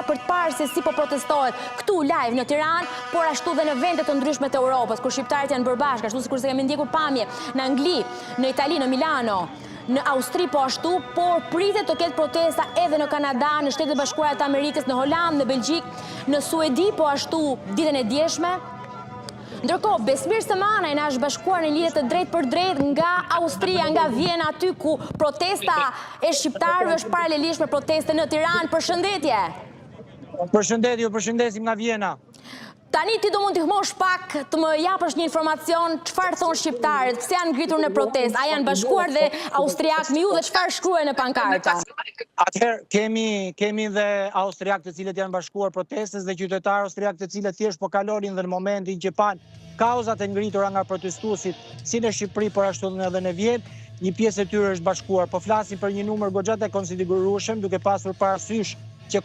për të parë se si po protestohet këtu live në Tiranë, por ashtu dhe në vende të ndryshme të Europës, kur shqiptarët janë bërë bashkë, ashtu sikur se kemi ndjekur pamje në Angli, në Itali, në Milano, në Austri po ashtu, por pritet të ketë protesta edhe në Kanada, në Shtetet e Bashkuara të Amerikës, në Holandë, në Belgjik, në Suedi po ashtu ditën e djeshme. Ndërkohë, Besmir Sëmanaj na është bashkuar në lidhje të drejtë për drejtë nga Austria, nga Vjena, aty ku protesta e shqiptarëve është paralelisht me proteste në Tiranë. Përshëndetje. Përshëndetje, ju përshëndesim nga Vjena. Tani ti do mund të ndihmosh pak të më japësh një informacion çfarë thon shqiptarët, pse janë ngritur në protestë, a janë bashkuar dhe austriak me ju dhe çfarë shkruajnë në pankarta? Atëherë kemi dhe austriak të cilët janë bashkuar protestës dhe qytetarë austriak të cilët thjesht po kalonin dhe në momentin që pan kauzat e ngritura nga protestuesit si në Shqipëri por ashtu edhe në Vjenë, një pjesë e tyre është bashkuar. Po flasim për një numër goxha të konsiderueshëm duke pasur parasysh që